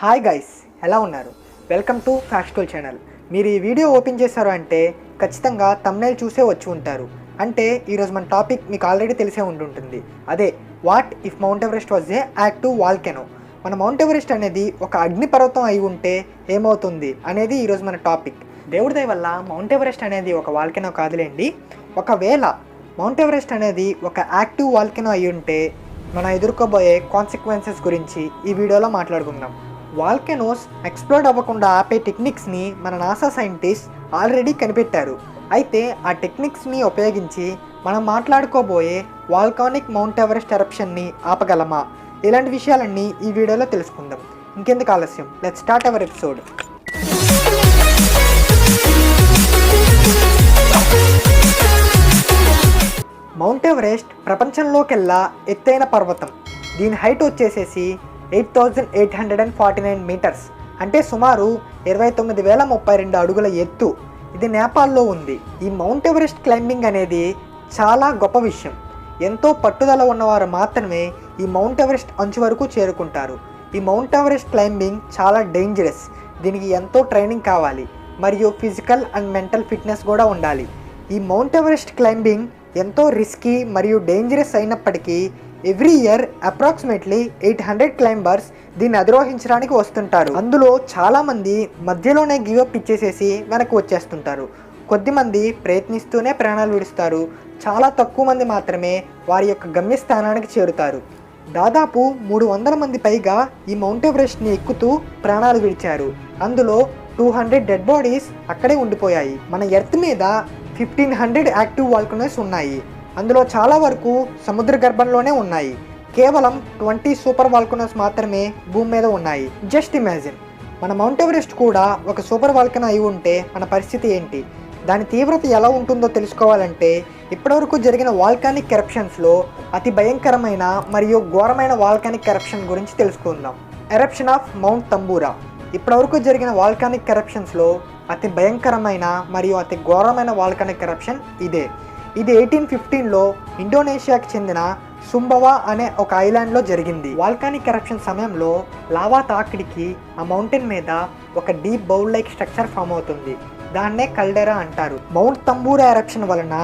Hi guys, ఎలా ఉన్నారు? Welcome to factual channel. మీరు ఈ వీడియో ఓపెన్ చేశారు అంటే ఖచ్చితంగా థంబ్నెయిల్ చూసే వచ్చి ఉంటారు. అంటే ఈరోజు మన టాపిక్ మీకు ఆల్రెడీ తెలిసే ఉంటుంటుంది. అదే what if mount Everest was a active volcano. మన మౌంట్ ఎవరెస్ట్ అనేది ఒక అగ్నిపర్వతం అయి ఉంటే ఏమవుతుంది అనేది ఈరోజు మన టాపిక్. దేవుడి దయ వల్ల మౌంట్ ఎవరెస్ట్ అనేది ఒక వాల్కెనో కాదులేండి. ఒకవేళ మౌంట్ ఎవరెస్ట్ అనేది ఒక యాక్టివ్ వాల్కెనో అయి ఉంటే మనం ఎదుర్కోబోయే కాన్సిక్వెన్సెస్ గురించి ఈ వీడియోలో మాట్లాడుకుందాం. వాల్కెనోస్ ఎక్స్ప్లోడ్ అవ్వకుండా ఆపే టెక్నిక్స్ని మన నాసా సైంటిస్ట్ ఆల్రెడీ కనిపెట్టారు. అయితే ఆ టెక్నిక్స్ని ఉపయోగించి మనం మాట్లాడుకోబోయే వాల్కానిక్ మౌంట్ ఎవరెస్ట్ ఎరప్షన్ని ఆపగలమా? ఇలాంటి విషయాలన్నీ ఈ వీడియోలో తెలుసుకుందాం. ఇంకెందుకు ఆలస్యం, let's start our episode. Mount Everest ప్రపంచంలోకెల్లా ఎత్తైన పర్వతం. దీని హైట్ వచ్చేసేసి 8,849 మీటర్స్, అంటే సుమారు 29,032 అడుగుల ఎత్తు. ఇది నేపాల్లో ఉంది. ఈ మౌంట్ ఎవరెస్ట్ క్లైంబింగ్ అనేది చాలా గొప్ప విషయం. ఎంతో పట్టుదల ఉన్నవారు మాత్రమే ఈ మౌంట్ ఎవరెస్ట్ అంచు వరకు చేరుకుంటారు. ఈ మౌంట్ ఎవరెస్ట్ క్లైంబింగ్ చాలా డేంజరస్. దీనికి ఎంతో ట్రైనింగ్ కావాలి మరియు ఫిజికల్ అండ్ మెంటల్ ఫిట్నెస్ కూడా ఉండాలి. ఈ మౌంట్ ఎవరెస్ట్ క్లైంబింగ్ ఎంతో రిస్కీ మరియు డేంజరస్ అయినప్పటికీ ఎవ్రీ ఇయర్ అప్రాక్సిమేట్లీ 800 క్లైంబర్స్ దీన్ని అధిరోహించడానికి వస్తుంటారు. అందులో చాలామంది మధ్యలోనే గివప్ ఇచ్చేసేసి వెనక్కి వచ్చేస్తుంటారు. కొద్దిమంది ప్రయత్నిస్తూనే ప్రాణాలు విడుస్తారు. చాలా తక్కువ మంది మాత్రమే వారి యొక్క గమ్యస్థానానికి చేరుతారు. దాదాపు 300 మంది పైగా ఈ మౌంట్ ఎవరెస్ట్ని ఎక్కుతూ ప్రాణాలు విడిచారు. అందులో 200 డెడ్ బాడీస్ అక్కడే ఉండిపోయాయి. మన ఎర్త్ మీద 1500 యాక్టివ్ వాల్కనోస్ ఉన్నాయి. అందులో చాలా వరకు సముద్ర గర్భంలోనే ఉన్నాయి. కేవలం 20 సూపర్ వాల్కనోస్ మాత్రమే భూమి మీద ఉన్నాయి. జస్ట్ ఇమాజిన్, మన మౌంట్ ఎవరెస్ట్ కూడా ఒక సూపర్ వాల్కనో అయి ఉంటే మన పరిస్థితి ఏంటి? దాని తీవ్రత ఎలా ఉంటుందో తెలుసుకోవాలంటే ఇప్పటివరకు జరిగిన వాల్కానిక్ ఎరప్షన్స్లో అతి భయంకరమైన మరియు ఘోరమైన వాల్కానిక్ ఎరప్షన్ గురించి తెలుసుకుందాం. Eruption of mount tambura. ఇప్పటివరకు జరిగిన వాల్కానిక్ ఎరప్షన్స్లో అతి భయంకరమైన మరియు అతి ఘోరమైన వాల్కానిక్ ఎరప్షన్ ఇదే. ఇది 1815లో ఇండోనేషియాకి చెందిన సుంబవా అనే ఒక ఐలాండ్లో జరిగింది. వాల్కానిక్ ఎరప్షన్ సమయంలో లావా తాకిడికి ఆ మౌంటైన్ మీద ఒక deep bowl like structure form అవుతుంది. దాన్నే కల్డెరా అంటారు. మౌంట్ తంబూరా ఎరప్షన్ వలన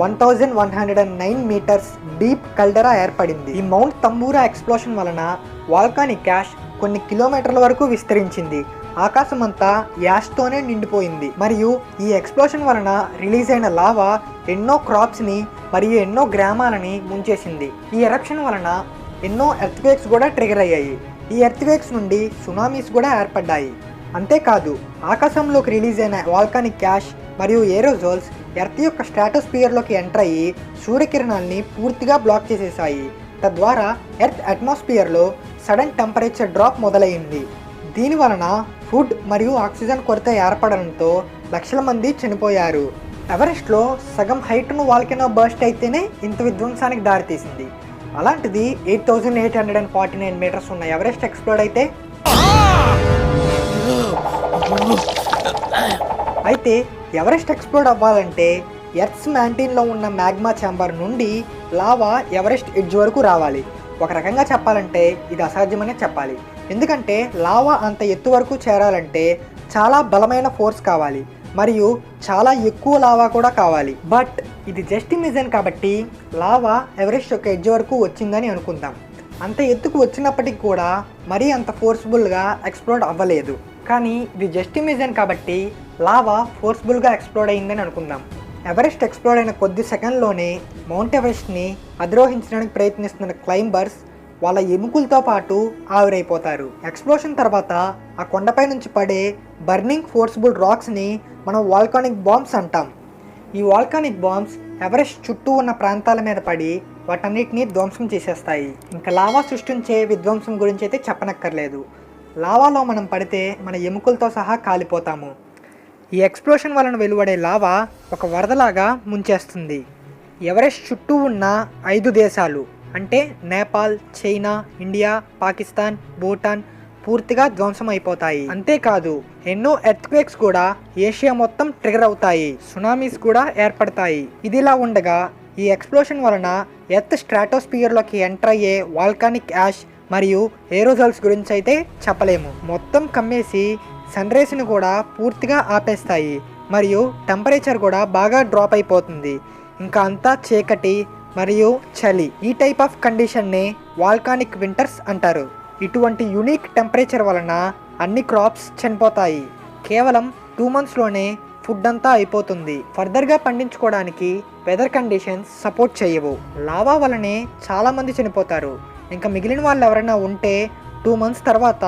1109 మీటర్స్ డీప్ కల్డెరా ఏర్పడింది. ఈ మౌంట్ తంబూరా ఎక్స్ప్లోషన్ వలన వాల్కానిక్ యాష్ కొన్ని కిలోమీటర్ల వరకు విస్తరించింది. ఆకాశం అంతా యాష్తోనే నిండిపోయింది. మరియు ఈ ఎక్స్ప్లోషన్ వలన రిలీజ్ అయిన లావా ఎన్నో క్రాప్స్ని మరియు ఎన్నో గ్రామాలని ముంచేసింది. ఈ ఎరప్షన్ వలన ఎన్నో ఎర్త్క్వేక్స్ కూడా ట్రిగర్ అయ్యాయి. ఈ ఎర్త్క్వేక్స్ నుండి సునామీస్ కూడా ఏర్పడ్డాయి. అంతేకాదు, ఆకాశంలోకి రిలీజ్ అయిన వాల్కానిక్ యాష్ మరియు ఏరోజోల్స్ ఎర్త్ యొక్క స్ట్రాటోస్ఫియర్లోకి ఎంటర్ అయ్యి సూర్యకిరణాల్ని పూర్తిగా బ్లాక్ చేసేసాయి. తద్వారా ఎర్త్ అట్మాస్ఫియర్లో సడన్ టెంపరేచర్ డ్రాప్ మొదలైంది. దీని వలన ఫుడ్ మరియు ఆక్సిజన్ కొరత ఏర్పడడంతో లక్షల మంది చనిపోయారు. ఎవరెస్ట్లో సగం హైట్ను వాల్కెనో బర్స్ట్ అయితేనే ఇంత విధ్వంసానికి దారితీసింది. అలాంటిది 8,849 మీటర్స్ ఉన్న ఎవరెస్ట్ ఎక్స్ప్లోడ్ అయితే ఎవరెస్ట్ ఎక్స్ప్లోడ్ అవ్వాలంటే ఎర్త్స్ మ్యాంటీన్లో ఉన్న మ్యాగ్మా ఛాంబర్ నుండి లావా ఎవరెస్ట్ ఎడ్జ్ వరకు రావాలి. ఒక రకంగా చెప్పాలంటే ఇది అసాధ్యమనే చెప్పాలి. ఎందుకంటే లావా అంత ఎత్తు వరకు చేరాలంటే చాలా బలమైన ఫోర్స్ కావాలి మరియు చాలా ఎక్కువ లావా కూడా కావాలి. బట్ ఇది జస్ట్ ఇమేజిన్ కాబట్టి లావా ఎవరెస్ట్ యొక్క ఎడ్జ్ వరకు వచ్చిందని అనుకుందాం. అంత ఎత్తుకు వచ్చినప్పటికి కూడా మరీ అంత ఫోర్స్ఫుల్గా ఎక్స్ప్లోడ్ అవ్వలేదు. కానీ ఇది జస్ట్ ఇమేజిన్ కాబట్టి లావా ఫోర్స్ఫుల్గా ఎక్స్ప్లోడ్ అయిందని అనుకుందాం. ఎవరెస్ట్ ఎక్స్ప్లోడ్ అయిన కొద్ది సెకండ్లోనే మౌంట్ ఎవరెస్ట్ని అధిరోహించడానికి ప్రయత్నిస్తున్న క్లైంబర్స్ వాళ్ళ ఎముకలతో పాటు ఆవిరైపోతారు. ఎక్స్ప్లోషన్ తర్వాత ఆ కొండపై నుంచి పడే బర్నింగ్ ఫోర్స్ఫుల్ రాక్స్ని మనం వాల్కానిక్ బాంబ్స్ అంటాం. ఈ వాల్కానిక్ బాంబ్స్ ఎవరెస్ట్ చుట్టూ ఉన్న ప్రాంతాల మీద పడి వాటన్నిటిని ధ్వంసం చేసేస్తాయి. ఇంకా లావా సృష్టించే విధ్వంసం గురించి అయితే చెప్పనక్కర్లేదు. లావాలో మనం పడితే మన ఎముకలతో సహా కాలిపోతాము. ఈ ఎక్స్ప్లోషన్ వలన వెలువడే లావా ఒక వరదలాగా ముంచేస్తుంది. ఎవరెస్ట్ చుట్టూ ఉన్న 5 దేశాలు అంటే నేపాల్, చైనా, ఇండియా, పాకిస్తాన్, భూటాన్ పూర్తిగా ధ్వంసం అయిపోతాయి. అంతేకాదు ఎన్నో ఎర్త్క్వేక్స్ కూడా ఏషియా మొత్తం ట్రిగర్ అవుతాయి. సునామీస్ కూడా ఏర్పడతాయి. ఇదిలా ఉండగా ఈ ఎక్స్ప్లోషన్ వలన ఎర్త్ స్ట్రాటోస్ఫియర్లోకి ఎంటర్ అయ్యే వాల్కానిక్ యాష్ మరియు ఏరోజాల్స్ గురించి అయితే చెప్పలేము. మొత్తం కమ్మేసి సన్ రేస్ని కూడా పూర్తిగా ఆపేస్తాయి మరియు టెంపరేచర్ కూడా బాగా డ్రాప్ అయిపోతుంది. ఇంకా అంతా చీకటి మరియు చలి. ఈ టైప్ ఆఫ్ కండిషన్ని వాల్కానిక్ వింటర్స్ అంటారు. ఇటువంటి యూనిక్ టెంపరేచర్ వలన అన్ని క్రాప్స్ చనిపోతాయి. కేవలం 2 monthsలోనే ఫుడ్ అంతా అయిపోతుంది. ఫర్దర్గా పండించుకోవడానికి వెదర్ కండిషన్స్ సపోర్ట్ చేయవు. లావా వలనే చాలామంది చనిపోతారు. ఇంకా మిగిలిన వాళ్ళు ఎవరైనా ఉంటే 2 months తర్వాత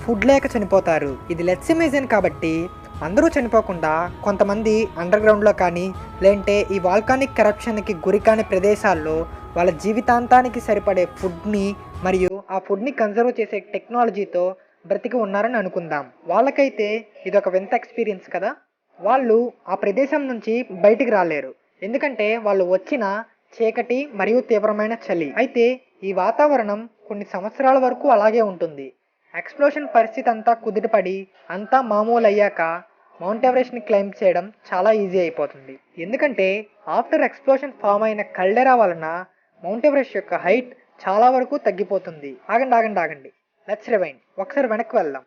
ఫుడ్ లేక చనిపోతారు. ఇది లెట్స్ ఇమేజిన్ కాబట్టి అందరూ చనిపోకుండా కొంతమంది అండర్ గ్రౌండ్లో కానీ లేదంటే ఈ వాల్కానిక్ కరప్షన్కి గురి కాని ప్రదేశాల్లో వాళ్ళ జీవితాంతానికి సరిపడే ఫుడ్ని మరియు ఆ ఫుడ్ని కన్జర్వ్ చేసే టెక్నాలజీతో బ్రతికి ఉన్నారని అనుకుందాం. వాళ్ళకైతే ఇదొక వింత ఎక్స్పీరియన్స్ కదా. వాళ్ళు ఆ ప్రదేశం నుంచి బయటికి రాలేరు, ఎందుకంటే వాళ్ళు వచ్చిన చీకటి మరియు తీవ్రమైన చలి. అయితే ఈ వాతావరణం కొన్ని సంవత్సరాల వరకు అలాగే ఉంటుంది. ఎక్స్ప్లోషన్ పరిస్థితి అంతా కుదిరిపడి అంతా మామూలు అయ్యాక మౌంట్ ఎవరెస్ట్ని క్లైంబ్ చేయడం చాలా ఈజీ అయిపోతుంది. ఎందుకంటే ఆఫ్టర్ ఎక్స్ప్లోషన్ ఫామ్ అయిన కల్డెరా వలన మౌంట్ ఎవరెస్ట్ యొక్క హైట్ చాలా వరకు తగ్గిపోతుంది. ఆగండి ఆగండి ఆగండి, లెట్స్ రివైండ్. ఒకసారి వెనక్కి వెళ్దాం.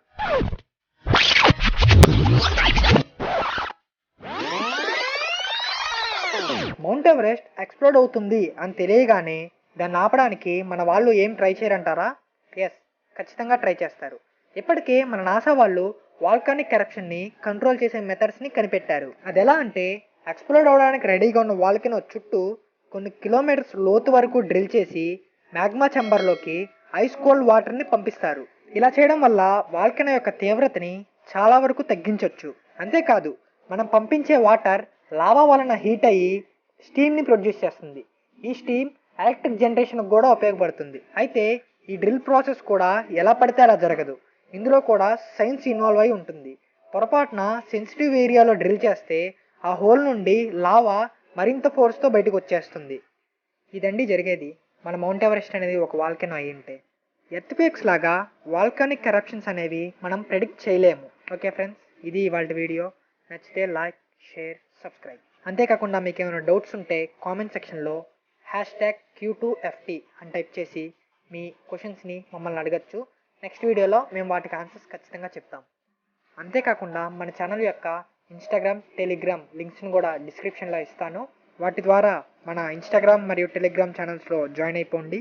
మౌంట్ ఎవరెస్ట్ ఎక్స్ప్లోడ్ అవుతుంది అని తెలియగానే దాన్ని ఆపడానికి మన వాళ్ళు ఏం ట్రై చేయరంటారా? ఎస్, ఖచ్చితంగా ట్రై చేస్తారు. ఇప్పటికే మన నాసా వాళ్ళు వాల్కానిక్ కరప్షన్ని కంట్రోల్ చేసే మెథడ్స్ని కనిపెట్టారు. అది ఎలా అంటే, ఎక్స్ప్లోడ్ అవడానికి రెడీగా ఉన్న వాల్కెనో చుట్టూ కొన్ని కిలోమీటర్స్ లోతు వరకు డ్రిల్ చేసి మ్యాగ్మా చెంబర్లోకి ఐస్ కోల్డ్ వాటర్ని పంపిస్తారు. ఇలా చేయడం వల్ల వాల్కెనో యొక్క తీవ్రతని చాలా వరకు తగ్గించవచ్చు. అంతేకాదు, మనం పంపించే వాటర్ లావా వలన హీట్ అయ్యి స్టీమ్ని ప్రొడ్యూస్ చేస్తుంది. ఈ స్టీమ్ ఎలక్ట్రిక్ జనరేషన్కి కూడా ఉపయోగపడుతుంది. అయితే ఈ డ్రిల్ ప్రాసెస్ కూడా ఎలా పడితే అలా జరగదు. ఇందులో కూడా సైన్స్ ఇన్వాల్వ్ అయి ఉంటుంది. పొరపాటున సెన్సిటివ్ ఏరియాలో డ్రిల్ చేస్తే ఆ హోల్ నుండి లావా మరింత ఫోర్స్తో బయటకు వచ్చేస్తుంది. ఇదండి జరిగేది మన మౌంట్ ఎవరెస్ట్ అనేది ఒక వాల్కెనో అయి ఉంటే. ఎర్త్క్వేక్స్ లాగా వాల్కానిక్ కరప్షన్స్ అనేవి మనం ప్రెడిక్ట్ చేయలేము. ఓకే ఫ్రెండ్స్, ఇది ఇవాళ వీడియో. నచ్చితే లైక్, షేర్, సబ్స్క్రైబ్. అంతేకాకుండా మీకు ఏమైనా డౌట్స్ ఉంటే కామెంట్ సెక్షన్లో #Q2FT అని టైప్ చేసి మీ క్వశ్చన్స్ని మమ్మల్ని అడగచ్చు. నెక్స్ట్ వీడియోలో మేము వాటికి ఆన్సర్స్ ఖచ్చితంగా చెప్తాం. అంతేకాకుండా మన ఛానల్ యొక్క ఇన్స్టాగ్రామ్, టెలిగ్రామ్ లింక్స్ని కూడా డిస్క్రిప్షన్లో ఇస్తాను. వాటి ద్వారా మన ఇన్స్టాగ్రామ్ మరియు టెలిగ్రామ్ ఛానల్స్లో జాయిన్ అయిపోండి.